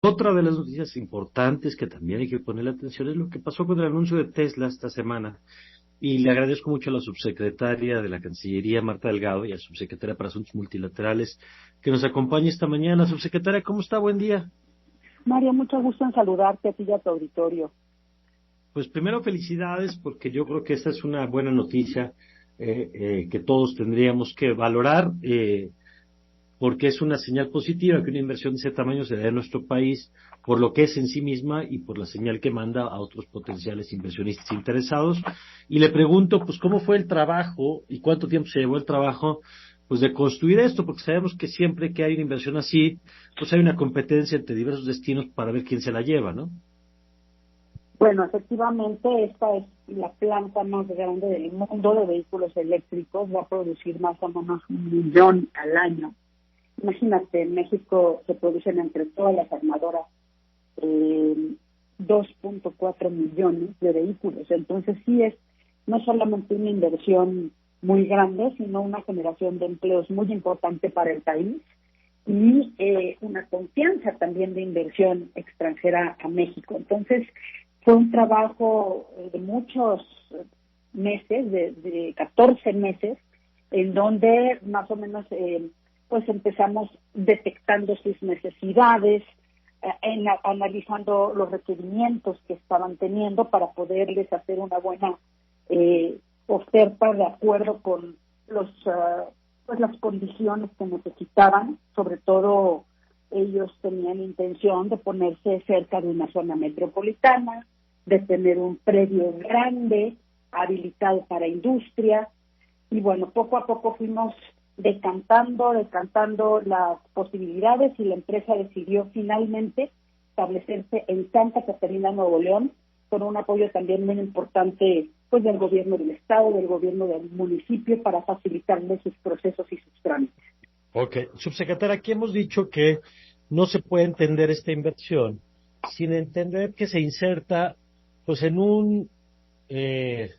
Otra de las noticias importantes que también hay que ponerle atención es lo que pasó con el anuncio de Tesla esta semana. Y le agradezco mucho a la subsecretaria de la Cancillería, Marta Delgado, y a la subsecretaria para Asuntos Multilaterales, que nos acompaña esta mañana. Subsecretaria, ¿cómo está? Buen día. Mario, mucho gusto en saludarte a ti y a tu auditorio. Pues primero felicidades, porque yo creo que esta es una buena noticia que todos tendríamos que valorar. Porque es una señal positiva que una inversión de ese tamaño se dé en nuestro país, por lo que es en sí misma y por la señal que manda a otros potenciales inversionistas interesados. Y le pregunto, pues, ¿cómo fue el trabajo y cuánto tiempo se llevó el trabajo, pues, de construir esto? Porque sabemos que siempre que hay una inversión así, pues hay una competencia entre diversos destinos para ver quién se la lleva, ¿no? Bueno, efectivamente, esta es la planta más grande del mundo de vehículos eléctricos. Va a producir más o menos 1 millón al año. Imagínate, en México se producen entre todas las armadoras eh, 2.4 millones de vehículos. Entonces sí es no solamente una inversión muy grande, sino una generación de empleos muy importante para el país y una confianza también de inversión extranjera a México. Entonces, fue un trabajo de muchos meses, de 14 meses, en donde más o menos pues empezamos detectando sus necesidades, analizando los requerimientos que estaban teniendo para poderles hacer una buena oferta de acuerdo con los pues las condiciones que necesitaban. Sobre todo ellos tenían intención de ponerse cerca de una zona metropolitana, de tener un predio grande habilitado para industria, y bueno, poco a poco fuimos decantando las posibilidades, y la empresa decidió finalmente establecerse en Santa Catarina, Nuevo León, con un apoyo también muy importante pues del gobierno del estado, del gobierno del municipio, para facilitarle sus procesos y sus trámites. Ok, subsecretaria, aquí hemos dicho que no se puede entender esta inversión sin entender que se inserta, pues, eh,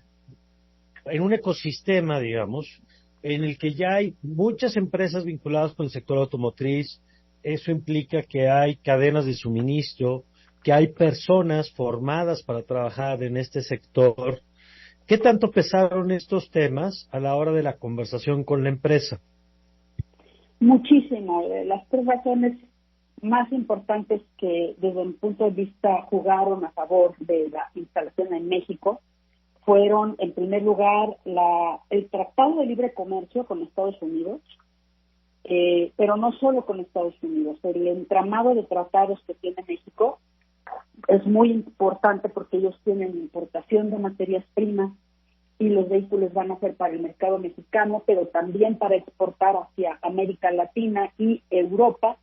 en un ecosistema, digamos, en el que ya hay muchas empresas vinculadas con el sector automotriz. Eso implica que hay cadenas de suministro, que hay personas formadas para trabajar en este sector. ¿Qué tanto pesaron estos temas a la hora de la conversación con la empresa? Muchísimo. Las tres razones más importantes que desde mi punto de vista jugaron a favor de la instalación en México fueron, en primer lugar, el Tratado de Libre Comercio con Estados Unidos, pero no solo con Estados Unidos. El entramado de tratados que tiene México es muy importante porque ellos tienen importación de materias primas, y los vehículos van a ser para el mercado mexicano, pero también para exportar hacia América Latina y Europa.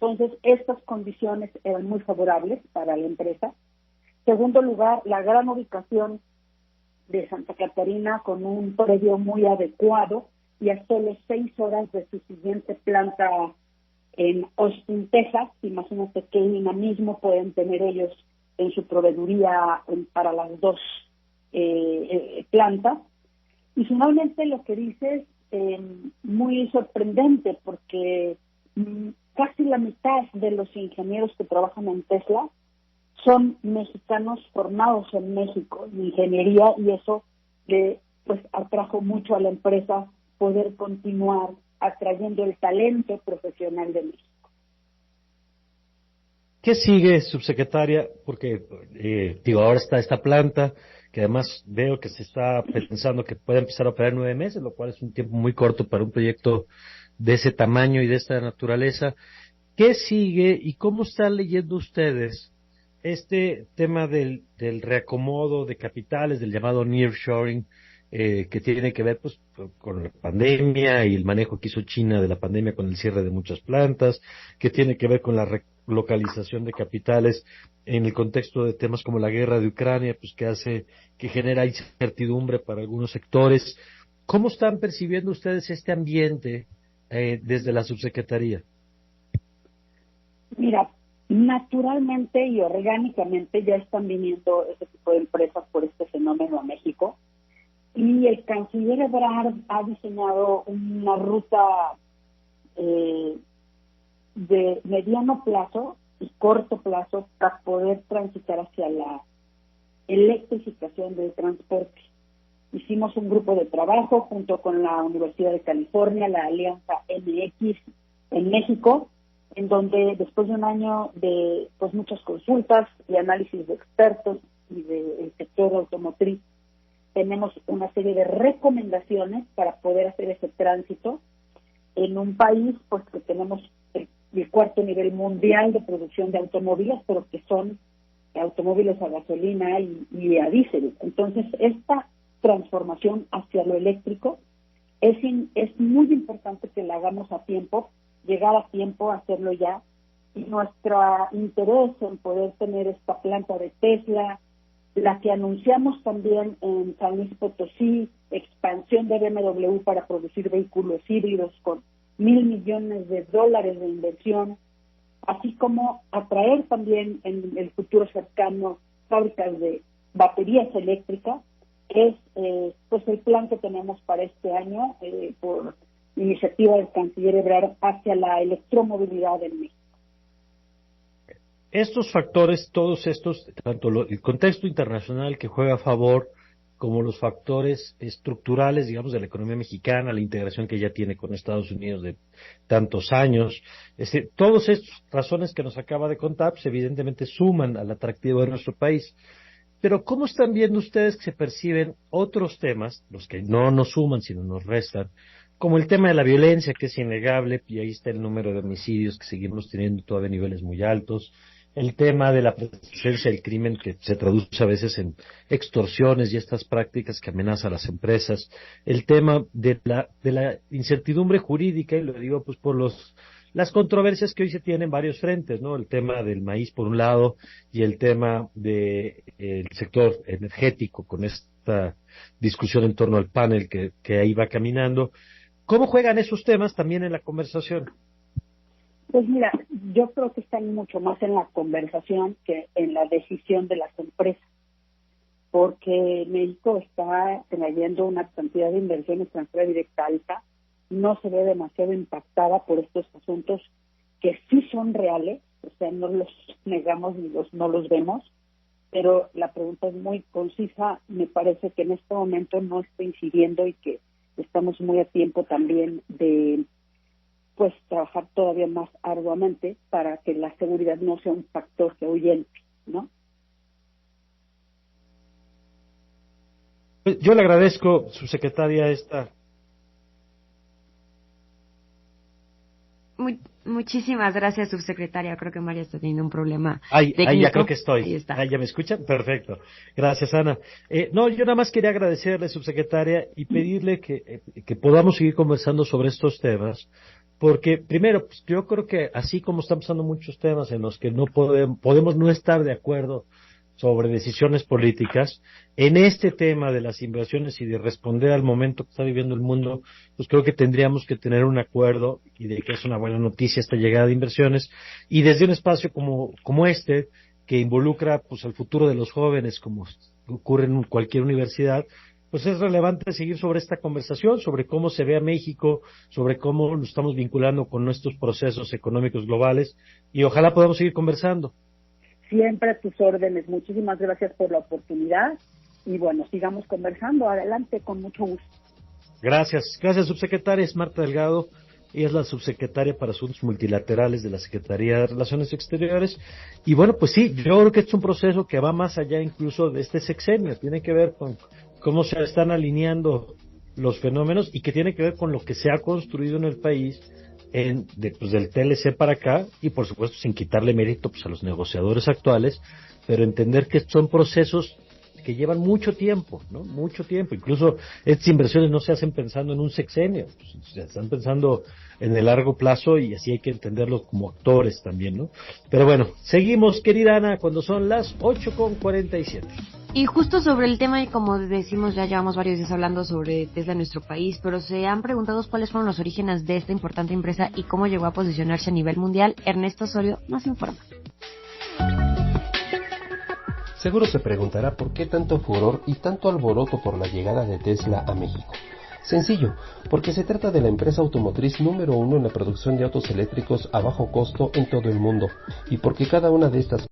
Entonces, estas condiciones eran muy favorables para la empresa. Segundo lugar, la gran ubicación de Santa Catarina, con un predio muy adecuado y a solo 6 horas de su siguiente planta en Austin, Texas. Imagínate qué dinamismo pueden tener ellos en su proveeduría para las dos plantas. Y finalmente lo que dices, muy sorprendente, porque casi la mitad de los ingenieros que trabajan en Tesla son mexicanos formados en México en ingeniería, y eso le pues atrajo mucho a la empresa poder continuar atrayendo el talento profesional de México. ¿Qué sigue, subsecretaria? Porque, digo, ahora está esta planta, que además veo que se está pensando que puede empezar a operar en 9 meses, lo cual es un tiempo muy corto para un proyecto de ese tamaño y de esta naturaleza. ¿Qué sigue y cómo están leyendo ustedes este tema del reacomodo de capitales, del llamado nearshoring, que tiene que ver, pues, con la pandemia y el manejo que hizo China de la pandemia con el cierre de muchas plantas, que tiene que ver con la relocalización de capitales en el contexto de temas como la guerra de Ucrania, pues, que genera incertidumbre para algunos sectores? ¿Cómo están percibiendo ustedes este ambiente desde la subsecretaría? Mira, naturalmente y orgánicamente ya están viniendo ese tipo de empresas por este fenómeno a México, y el canciller Ebrard ha diseñado una ruta eh, de mediano plazo y corto plazo para poder transitar hacia la electrificación del transporte. Hicimos un grupo de trabajo junto con la Universidad de California, la Alianza MX en México, en donde después de un año de pues muchas consultas y análisis de expertos y del sector automotriz, tenemos una serie de recomendaciones para poder hacer ese tránsito en un país pues que tenemos el cuarto nivel mundial de producción de automóviles, pero que son automóviles a gasolina y a diésel. Entonces, esta transformación hacia lo eléctrico es muy importante que la hagamos a tiempo, llegar a tiempo, hacerlo ya, y nuestro interés en poder tener esta planta de Tesla, la que anunciamos también en San Luis Potosí, expansión de BMW para producir vehículos híbridos con $1,000 millones de inversión, así como atraer también en el futuro cercano fábricas de baterías eléctricas, es pues el plan que tenemos para este año por iniciativa del canciller Ebrard hacia la electromovilidad en México. Estos factores, todos estos, tanto el contexto internacional que juega a favor, como los factores estructurales, digamos, de la economía mexicana, la integración que ya tiene con Estados Unidos de tantos años, todas estas razones que nos acaba de contar, pues evidentemente suman al atractivo de nuestro país. Pero ¿cómo están viendo ustedes que se perciben otros temas, los que no nos suman, sino nos restan, como el tema de la violencia, que es innegable, y ahí está el número de homicidios que seguimos teniendo todavía a niveles muy altos, el tema de la presencia del crimen que se traduce a veces en extorsiones y estas prácticas que amenazan a las empresas, el tema de la incertidumbre jurídica, y lo digo pues por las controversias que hoy se tienen en varios frentes, ¿no? El tema del maíz por un lado y el tema del sector energético con esta discusión en torno al panel que ahí va caminando. ¿Cómo juegan esos temas también en la conversación? Pues mira, yo creo que están mucho más en la conversación que en la decisión de las empresas, porque México está teniendo una cantidad de inversión extranjera directa alta, no se ve demasiado impactada por estos asuntos que sí son reales, o sea, no los negamos ni no los vemos, pero la pregunta es muy concisa. Me parece que en este momento no está incidiendo y que estamos muy a tiempo también de pues trabajar todavía más arduamente para que la seguridad no sea un factor que ahuyente, ¿no? Yo le agradezco, subsecretaria, esta. Muchísimas gracias, subsecretaria. Creo que María está teniendo un problema técnico. Ahí ya creo que estoy. Ahí está. ¿Ya me escuchan? Perfecto. Gracias, Ana. No, yo nada más quería agradecerle, subsecretaria, y pedirle que podamos seguir conversando sobre estos temas, porque primero, pues, yo creo que así como están pasando muchos temas en los que no podemos no estar de acuerdo sobre decisiones políticas, en este tema de las inversiones y de responder al momento que está viviendo el mundo, pues creo que tendríamos que tener un acuerdo y de que es una buena noticia esta llegada de inversiones, y desde un espacio como este, que involucra pues el futuro de los jóvenes, como ocurre en cualquier universidad, pues es relevante seguir sobre esta conversación, sobre cómo se ve a México, sobre cómo nos estamos vinculando con nuestros procesos económicos globales, y ojalá podamos seguir conversando. Siempre a tus órdenes. Muchísimas gracias por la oportunidad y bueno, sigamos conversando. Adelante, con mucho gusto. Gracias. Gracias, subsecretaria. Es Marta Delgado. Ella es la subsecretaria para Asuntos Multilaterales de la Secretaría de Relaciones Exteriores. Y bueno, pues sí, yo creo que es un proceso que va más allá incluso de este sexenio. Tiene que ver con cómo se están alineando los fenómenos y que tiene que ver con lo que se ha construido en el país del TLC para acá, y por supuesto sin quitarle mérito pues a los negociadores actuales, pero entender que son procesos que llevan mucho tiempo, ¿no? Mucho tiempo. Incluso estas inversiones no se hacen pensando en un sexenio, se están pensando en el largo plazo, y así hay que entenderlos como actores también, ¿no? Pero bueno, seguimos, querida Ana, cuando son las 8:47. Y justo sobre el tema, y como decimos, ya llevamos varios días hablando sobre Tesla en nuestro país, pero se han preguntado cuáles fueron los orígenes de esta importante empresa y cómo llegó a posicionarse a nivel mundial. Ernesto Osorio nos informa. Seguro se preguntará por qué tanto furor y tanto alboroto por la llegada de Tesla a México. Sencillo, porque se trata de la empresa automotriz número 1 en la producción de autos eléctricos a bajo costo en todo el mundo, y porque cada una de estas